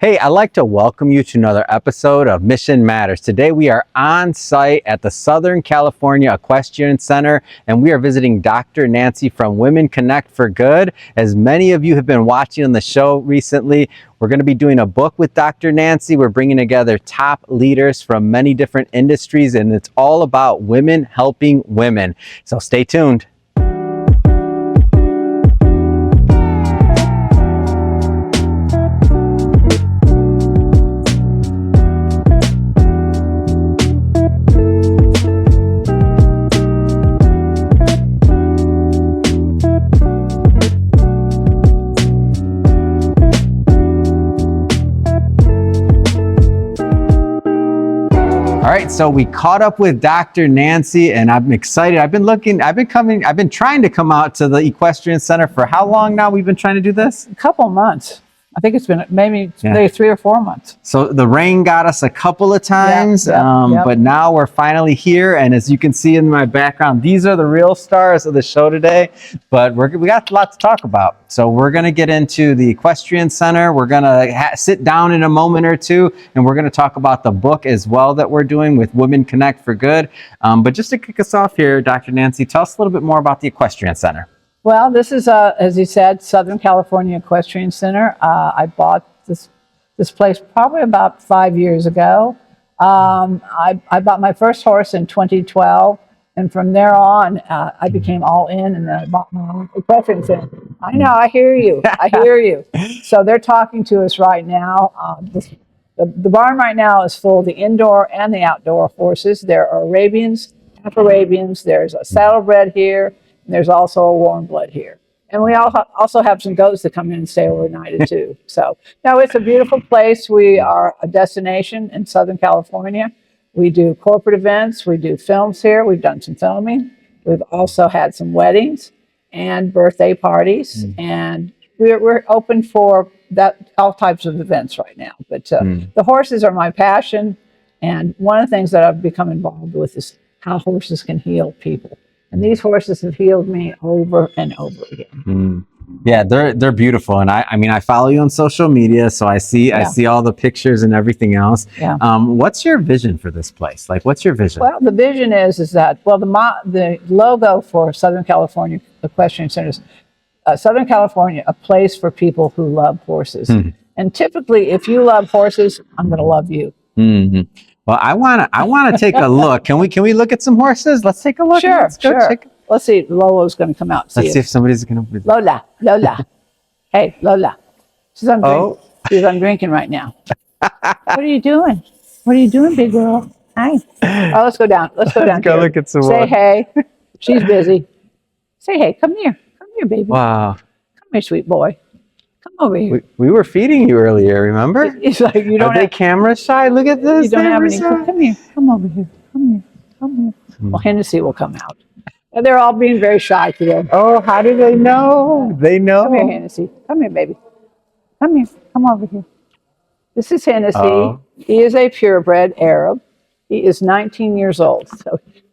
Hey, I'd like to welcome you to another episode of Mission Matters. Today we are on site at the Southern California Equestrian Center, and we are visiting Dr. Nancy from Women Connect4Good. As many of you have been watching on the show recently, we're going to be doing a book with Dr. Nancy. We're bringing together top leaders from many different industries, and it's all about women helping women. So stay tuned. All right, so we caught up with Dr. Nancy, and I'm excited. I've been trying to come out to the Equestrian Center for how long now? We've been trying to do this? A couple of months. I think it's been maybe 3 or 4 months. So the rain got us a couple of times, but now we're finally here. And as you can see in my background, these are the real stars of the show today. But we got a lot to talk about. So we're going to get into the Equestrian Center. We're going to sit down in a moment or two, and we're going to talk about the book as well that we're doing with Women Connect4Good. But just to kick us off here, Dr. Nancy, tell us a little bit more about the Equestrian Center. Well, this is, as you said, Southern California Equestrian Center. I bought this place probably about 5 years ago. I bought my first horse in 2012, and from there on, I became all in, and then I bought my own equestrian center. I know, I hear you, I hear you. So they're talking to us right now. The barn right now is full of the indoor and the outdoor horses. There are Arabians, half-Arabians, there's a saddlebred here, and there's also a warm blood here. And we also have some goats that come in and stay overnight too. So, no, it's a beautiful place. We are a destination in Southern California. We do corporate events. We do films here. We've done some filming. We've also had some weddings and birthday parties. And we're open for all types of events right now. But the horses are my passion. And one of the things that I've become involved with is how horses can heal people. And these horses have healed me over and over again. Yeah, they're beautiful, and I mean I follow you on social media, so I see all the pictures and everything else. Yeah. What's your vision for this place? Like, what's your vision? Well, the vision is that the logo for Southern California Equestrian Center is Southern California, a place for people who love horses. And typically, if you love horses, I'm going to love you. Well, I wanna take a look. Can we look at some horses? Let's take a look. Sure. Let's see. Lola's going to come out. Let's see if somebody's going to. Lola. Hey, Lola. She's on drinking right now. What are you doing? What are you doing, big girl? Hi. Oh, let's go down. Let's go Let's go look at some. Say hey. She's busy. Say hey. Come here. Come here, baby. Wow. Come here, sweet boy. Come over here. We were feeding you earlier, remember? It's like you don't. Are they camera shy? Look at this. You don't have any. Come here. Come over here. Come here. Come here. Well, Hennessy will come out. And they're all being very shy today. Oh, how do they know? They know. Come here, Hennessy. Come here, baby. Come here. Come over here. This is Hennessy. Oh. He is a purebred Arab. He is 19 years old.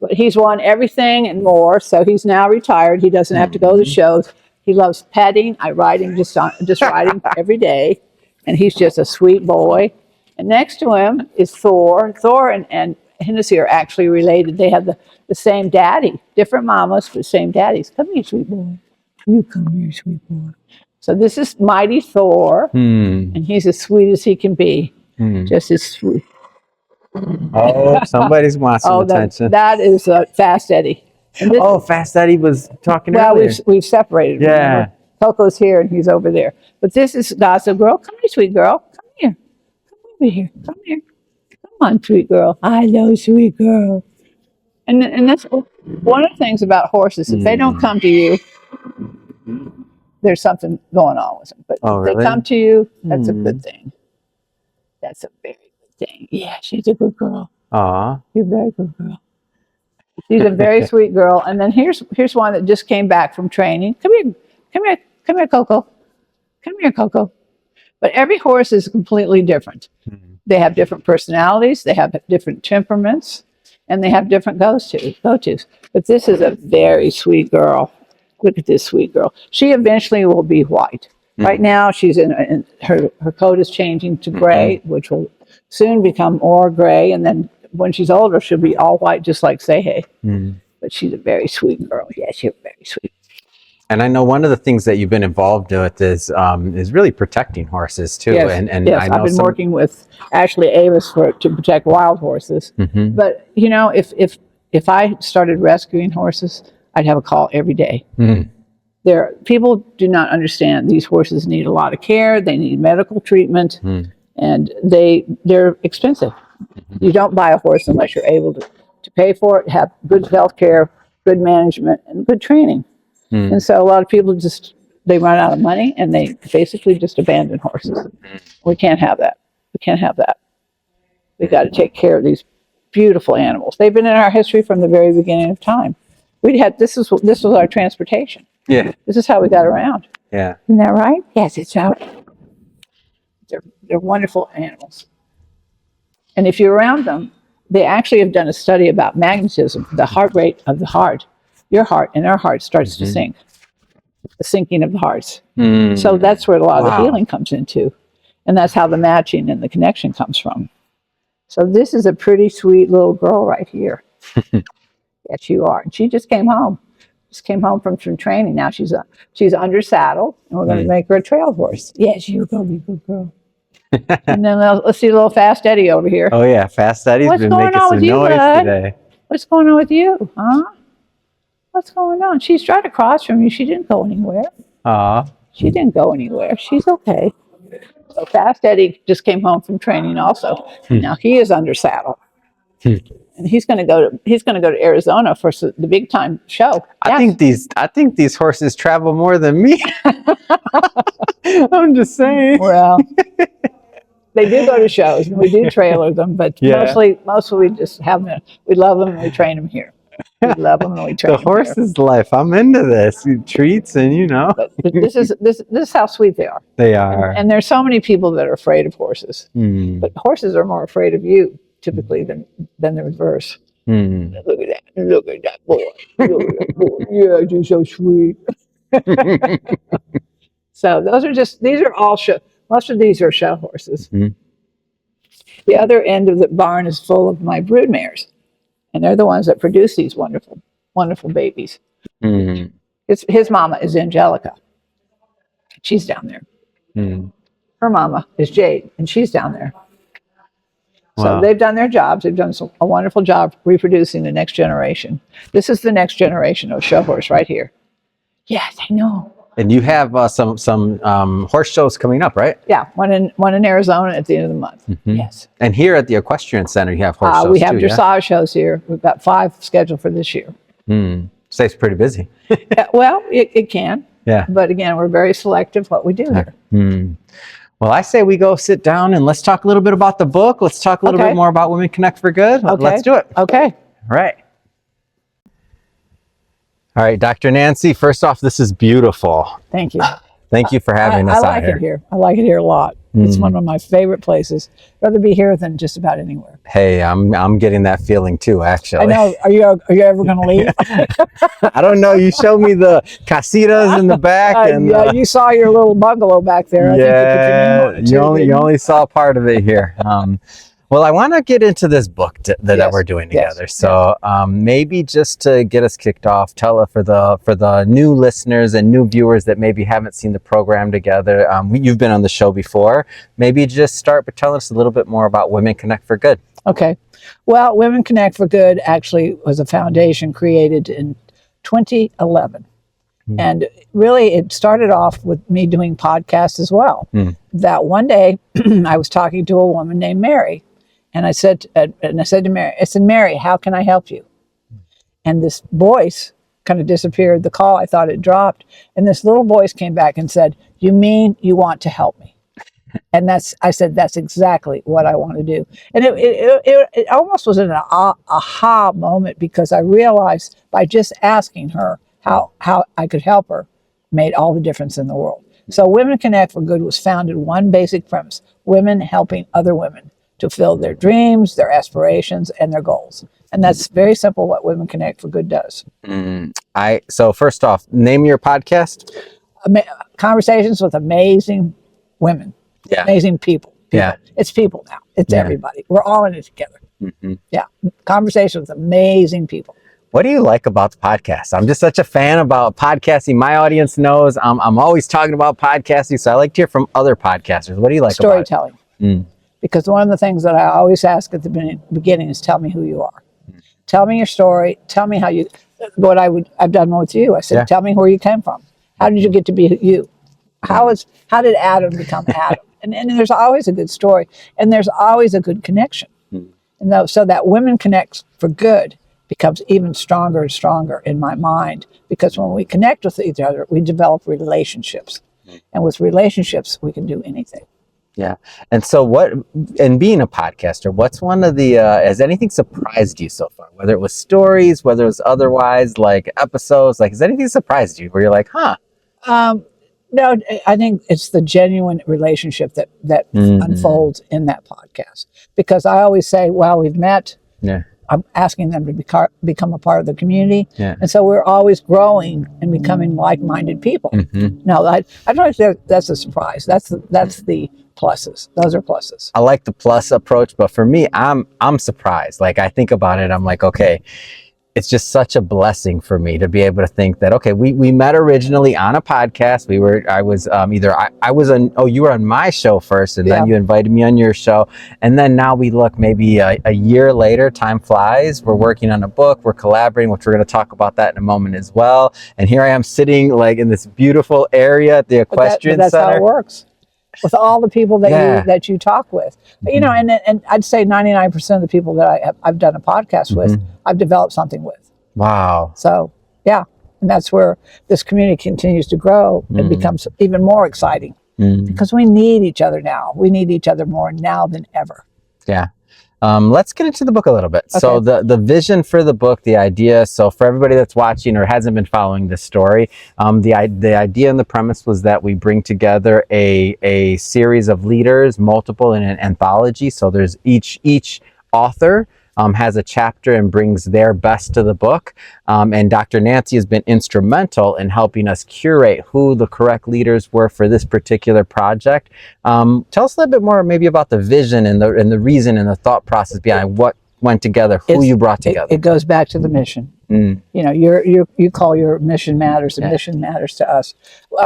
But he's won everything and more. So he's now retired. He doesn't have to go to shows. He loves petting. I ride him just ride him every day. And he's just a sweet boy. And next to him is Thor. Thor and Hennessy are actually related. They have the same daddy. Different mamas, but same daddies. Come here, sweet boy. You come here, sweet boy. So this is Mighty Thor. And he's as sweet as he can be. Just as sweet. Oh, somebody's wanting some attention. That is Fast Eddie. Fast Eddie was talking earlier. Well, we've separated. Yeah. Remember? Coco's here and he's over there. But this is Gossip Girl. Come here, sweet girl. Come here. Come over here. Come here. Come on, sweet girl. I know, sweet girl. And that's one of the things about horses. If they don't come to you, there's something going on with them. But if they come to you, that's a good thing. That's a very good thing. Yeah, she's a good girl. Aw. You're a very good girl. She's a very sweet girl. And then here's one that just came back from training. Come here, Coco. Come here, Coco. But every horse is completely different. They have different personalities. They have different temperaments. And they have different go-tos. But this is a very sweet girl. Look at this sweet girl. She eventually will be white. Right now, she's in her coat is changing to gray, which will soon become more gray. And then when she's older, she'll be all white, just like Say. But she's a very sweet girl. Yeah, she's very sweet. And I know one of the things that you've been involved with is really protecting horses too. Yes, And yes, I know I've been working with Ashley Avis to protect wild horses. But you know, if I started rescuing horses, I'd have a call every day. People do not understand these horses need a lot of care. They need medical treatment, and they're expensive. You don't buy a horse unless you're able to pay for it, have good health care, good management, and good training. And so a lot of people they run out of money and they basically just abandon horses. We can't have that. We can't have that. We've got to take care of these beautiful animals. They've been in our history from the very beginning of time. This was our transportation. Yeah. This is how we got around. Yeah. Isn't that right? Yes, it's how. They're wonderful animals. And if you're around them, they actually have done a study about magnetism, the heart rate of the heart. Your heart and our heart starts to sink, the sinking of the hearts. So that's where a lot of the healing comes into. And that's how the matching and the connection comes from. So this is a pretty sweet little girl right here. Yes, you are. And she just came home. Just came home from training. Now she's under saddle, and we're going to make her a trail horse. Yes, you're going to be a good girl. And then let's see a little Fast Eddie over here. Oh yeah, Fast Eddie's been making some noise today. What's going on with you, huh? What's going on? She's right across from you. She didn't go anywhere. She didn't go anywhere. She's okay. So Fast Eddie just came home from training also. Now he is under saddle. And he's going to go to Arizona for the big time show. I think these horses travel more than me. I'm just saying. Well, they do go to shows and we do trailer them, but mostly we just have them. We love them and we train them here. We love them and we train them. The horse's life. I'm into this. Treats and But this is how sweet they are. They are. And there's so many people that are afraid of horses, but horses are more afraid of you typically than the reverse. Look at that! Look at that boy! Look at that boy! Yeah, you're so sweet. So these are all show. Most of these are show horses. The other end of the barn is full of my brood mares, and they're the ones that produce these wonderful, wonderful babies. His mama is Angelica. She's down there. Her mama is Jade, and she's down there. So they've done their jobs. They've done a wonderful job reproducing the next generation. This is the next generation of show horse right here. Yes, I know. And you have some horse shows coming up, right? Yeah, one in Arizona at the end of the month. Yes. And here at the Equestrian Center, you have horse shows we have dressage shows here. We've got 5 scheduled for this year. Stays pretty busy. Well, it can. Yeah. But again, we're very selective what we do here. Well, I say we go sit down and let's talk a little bit about the book. Let's talk a little bit more about Women Connect for Good. Okay. Let's do it. Okay. All right. All right, Dr. Nancy, first off, this is beautiful. Thank you. Thank you for having us out here. I like it here. I like it here a lot. It's one of my favorite places. I'd rather be here than just about anywhere. Hey, I'm getting that feeling too, actually. I know. Are you ever going to leave? I don't know. You showed me the casitas in the back, and yeah, you saw your little bungalow back there. Yeah, you only saw part of it here. Well, I want to get into this book that we're doing together. So maybe just to get us kicked off, tell for the new listeners and new viewers that maybe haven't seen the program together. You've been on the show before. Maybe just start by telling us a little bit more about Women Connect for Good. Okay. Well, Women Connect for Good actually was a foundation created in 2011. And really, it started off with me doing podcasts as well. That one day, I was talking to a woman named Mary. And I said to Mary, I said, Mary, how can I help you? And this voice kind of disappeared. The call, I thought it dropped. And this little voice came back and said, you mean you want to help me? And I said, that's exactly what I want to do. And it almost was an aha moment, because I realized by just asking her how I could help her made all the difference in the world. So Women Connect for Good was founded one basic premise: women helping other women to fulfill their dreams, their aspirations, and their goals. And that's very simple what Women Connect for Good does. So first off, name your podcast. conversations with amazing women, amazing people. Yeah. It's people now. It's everybody. We're all in it together. Yeah. Conversations with amazing people. What do you like about the podcast? I'm just such a fan about podcasting. My audience knows I'm always talking about podcasting, so I like to hear from other podcasters. What do you like Storytelling. about it? Because one of the things that I always ask at the beginning is, tell me who you are. Tell me your story. Tell me how you, I've done with you. I said, tell me where you came from. How did you get to be you? How did Adam become Adam? And there's always a good story, and there's always a good connection. And so that Women Connect for Good becomes even stronger and stronger in my mind, because when we connect with each other, we develop relationships. And with relationships, we can do anything. Yeah. And so being a podcaster, what's one of the, has anything surprised you so far? Whether it was stories, whether it was otherwise, like episodes, like has anything surprised you where you're like, huh? No, I think it's the genuine relationship that unfolds in that podcast. Because I always say, well, we've met. Yeah. I'm asking them to become a part of the community. Yeah. And so we're always growing and becoming like-minded people. No, I don't think that's a surprise. That's the pluses. Those are pluses. I like the plus approach, but for me, I'm surprised. Like I think about it, I'm like, okay, it's just such a blessing for me to be able to think that, okay, we met originally on a podcast. You were on my show first, and then you invited me on your show. And then now we look maybe a year later, time flies. We're working on a book, we're collaborating, which we're going to talk about that in a moment as well. And here I am sitting like in this beautiful area at the Equestrian Center. That's how it works. With all the people that you talk with, and I'd say 99% of the people that I've done a podcast with, I've developed something with. Wow. So and that's where this community continues to grow and becomes even more exciting because we need each other now. We need each other more now than ever. Yeah. Let's get into the book a little bit. Okay. So the vision for the book, the idea, so for everybody that's watching or hasn't been following this story, the idea and the premise was that we bring together a series of leaders, multiple in an anthology. So there's each author has a chapter and brings their best to the book. And Dr. Nancy has been instrumental in helping us curate who the correct leaders were for this particular project. Tell us a little bit more maybe about the vision and the reason and the thought process behind what went together, who you brought together. It goes back to the mission. You know, you call your mission matters, and mission matters to us.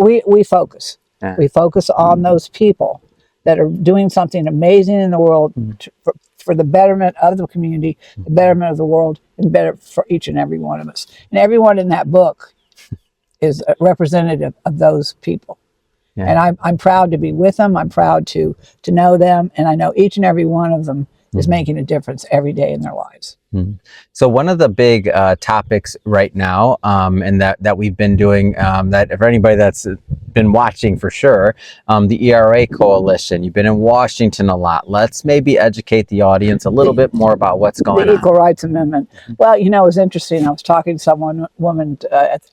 We focus. We focus on those people that are doing something amazing in the world for the betterment of the community, the betterment of the world, and better for each and every one of us. And everyone in that book is a representative of those people. Yeah. And I'm proud to be with them. I'm proud to know them. And I know each and every one of them is making a difference every day in their lives. So one of the big topics right now, and that we've been doing, that for anybody that's been watching for sure, the ERA Coalition, you've been in Washington a lot. Let's maybe educate the audience a little bit more about what's going on. The Equal Rights Amendment. Well, you know, it was interesting. I was talking to woman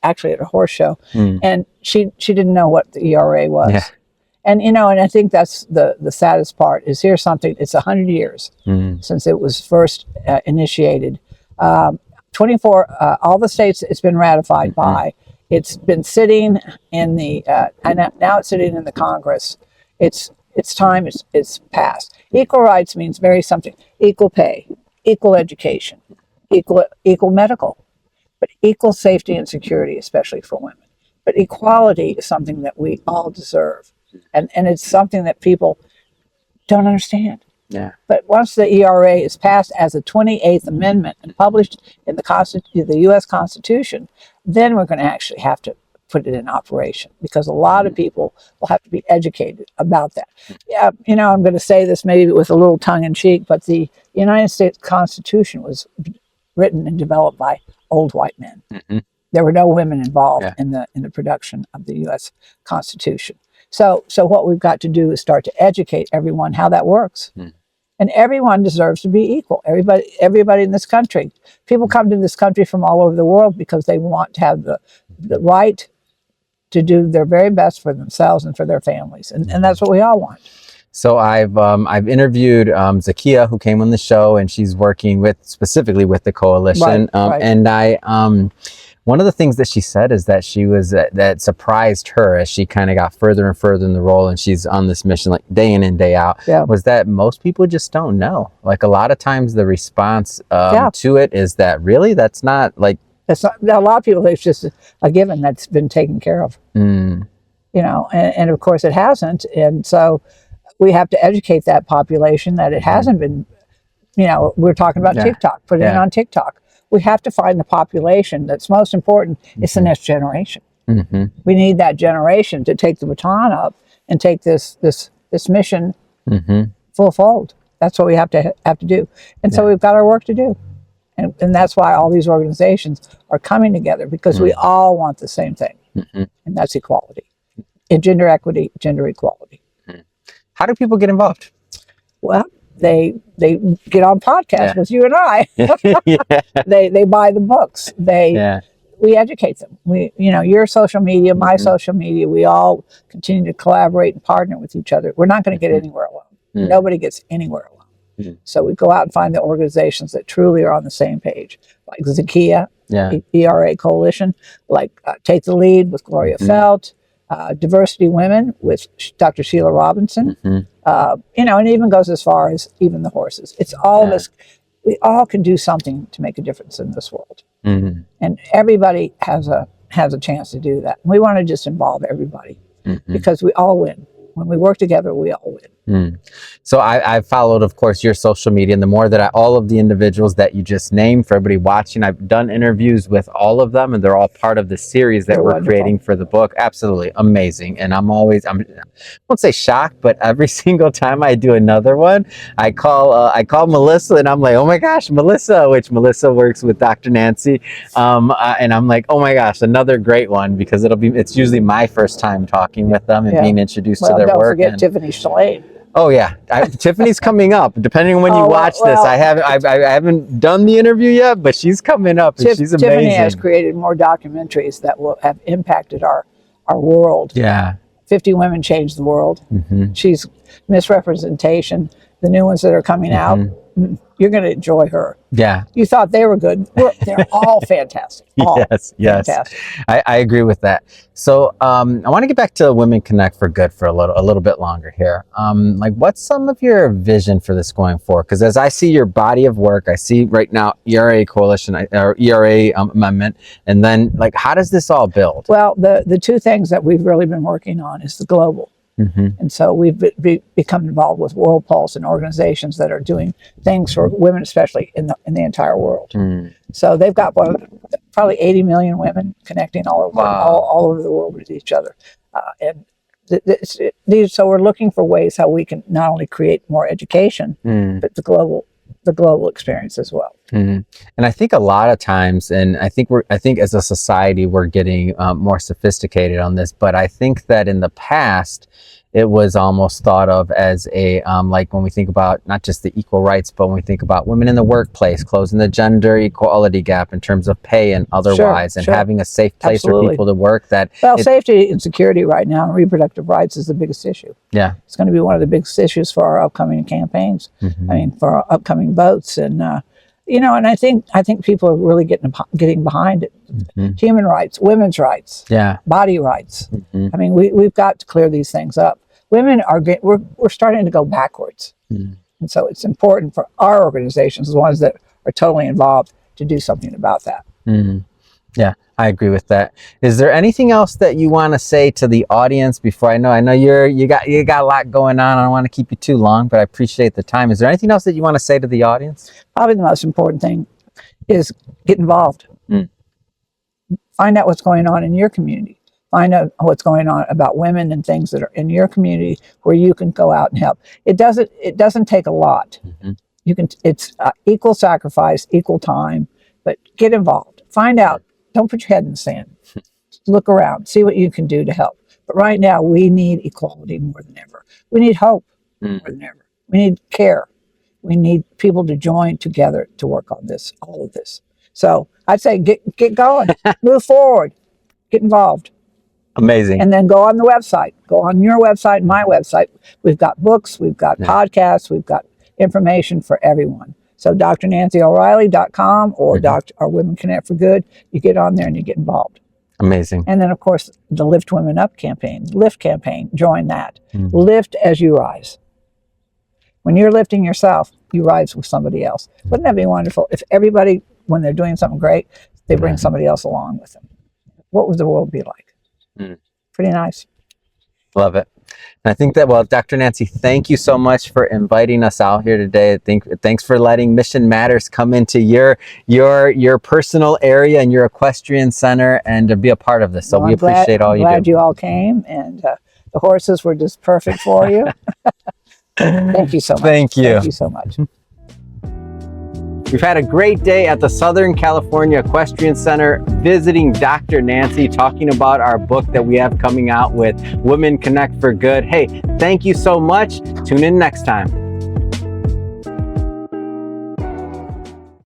actually at a horse show, and she didn't know what the ERA was. Yeah. And, you know, and I think that's the saddest part is here's something, it's 100 years since it was first initiated. 24, all the states it's been ratified by. It's been sitting in the, and now it's sitting in the Congress. It's time, it's passed. Equal rights means very something, equal pay, equal education, equal medical, but equal safety and security, especially for women. But equality is something that we all deserve. And it's something that people don't understand. Yeah. But once the ERA is passed as a 28th Amendment and published in the U.S. Constitution, then we're going to actually have to put it in operation because a lot of people will have to be educated about that. Yeah, you know, I'm going to say this maybe with a little tongue in cheek, but the United States Constitution was written and developed by old white men. There were no women involved in the production of the U.S. Constitution. So what we've got to do is start to educate everyone how that works. And everyone deserves to be equal. Everybody in this country. People come to this country from all over the world because they want to have the right to do their very best for themselves and for their families. And that's what we all want. So I've interviewed Zakia, who came on the show, and she's working specifically with the coalition. Right. And One of the things that she said is that she was that surprised her as she kind of got further and further in the role, and she's on this mission like day in and day out. Yeah. Was that most people just don't know. Like a lot of times the response to it is that really that's not like. It's not, a lot of people think it's just a given that's been taken care of. You know, and of course it hasn't, and so we have to educate that population that it hasn't been. You know, we're talking about TikTok. Put it in on TikTok. We have to find the population that's most important. It's the next generation. We need that generation to take the baton up and take this mission full fold. That's what we have to do. And so we've got our work to do. And that's why all these organizations are coming together, because we all want the same thing. And that's equality. And gender equity, gender equality. How do people get involved? Well, they get on podcasts with you and I. They buy the books. We educate them. Your social media, my social media, we all continue to collaborate and partner with each other. We're not going to get anywhere alone. Nobody gets anywhere alone. So we go out and find the organizations that truly are on the same page, like Zakia, ERA Coalition, like Take the Lead with Gloria Felt, Diversity Women with Dr. Sheila Robinson, and it even goes as far as even the horses. It's all of us. We all can do something to make a difference in this world, and everybody has a chance to do that. We want to just involve everybody because we all win. When we work together, we all win. So I've followed, of course, your social media, and the more that all of the individuals that you just named, for everybody watching, I've done interviews with all of them, and they're all part of the series that we're creating for the book. Absolutely amazing. And I won't say shocked, but every single time I do another one, I call Melissa, and I'm like, oh my gosh, Melissa, which Melissa works with Dr. Nancy. And I'm like, oh my gosh, another great one, because it's usually my first time talking with them and being introduced to their don't work. Don't forget Tiffany Shalane. Oh yeah, Tiffany's coming up. Depending on when you watch this, I haven't done the interview yet, but she's coming up, and she's amazing. Tiffany has created more documentaries that will have impacted our world. 50 Women Change the World. She's Misrepresentation. The new ones that are coming out, you're going to enjoy her. You thought they were good. They're all fantastic. Yes. Fantastic. I agree with that. So I want to get back to Women Connect for Good for a little bit longer here. Like, what's some of your vision for this going forward? Because as I see your body of work, I see right now ERA Coalition or ERA Amendment, and then like, how does this all build? Well, the two things that we've really been working on is the global. And so we've become involved with World Pulse and organizations that are doing things for women, especially in the entire world. So they've got probably 80 million women connecting all over the world with each other. So we're looking for ways how we can not only create more education, but the global experience as well. And I think a lot of times, and I think as a society we're getting more sophisticated on this, but I think that in the past it was almost thought of as a like when we think about not just the equal rights, but when we think about women in the workplace, closing the gender equality gap in terms of pay and otherwise, and having a safe place for people to work. Safety and security right now and reproductive rights is the biggest issue. It's going to be one of the biggest issues for our upcoming campaigns. I mean, for our upcoming votes, and and I think people are really getting behind it. Human rights, women's rights, body rights. I mean, we've got to clear these things up. Women we're starting to go backwards, and so it's important for our organizations, the ones that are totally involved, to do something about that. Yeah, I agree with that. Is there anything else that you want to say to the audience before I know you got a lot going on. I don't want to keep you too long, but I appreciate the time. Is there anything else that you want to say to the audience? Probably the most important thing is get involved. Find out what's going on in your community. Find out what's going on about women and things that are in your community where you can go out and help. It doesn't take a lot. It's equal sacrifice, equal time, but get involved. Find out. Don't put your head in the sand. Look around. See what you can do to help. But right now, we need equality more than ever. We need hope more than ever. We need care. We need people to join together to work on this, all of this. So I'd say get going. Move forward. Get involved. Amazing. And then go on the website. Go on your website, my website. We've got books. We've got podcasts. We've got information for everyone. So drnancyo'reilly.com or or Women Connect for Good. You get on there and you get involved. Amazing. And then, of course, the Lift Women Up campaign, Lift campaign, join that. Lift as you rise. When you're lifting yourself, you rise with somebody else. Wouldn't that be wonderful if everybody, when they're doing something great, they bring somebody else along with them? What would the world be like? Pretty nice. Love it. And I think that, well, Dr. Nancy, thank you so much for inviting us out here today. Thanks for letting Mission Matters come into your personal area and your equestrian center and to be a part of this. So we appreciate all you do. I'm glad you all came, and the horses were just perfect for you. Thank you so much. Thank you. Thank you so much. We've had a great day at the Southern California Equestrian Center visiting Dr. Nancy, talking about our book that we have coming out with Women Connect for Good. Hey, thank you so much. Tune in next time.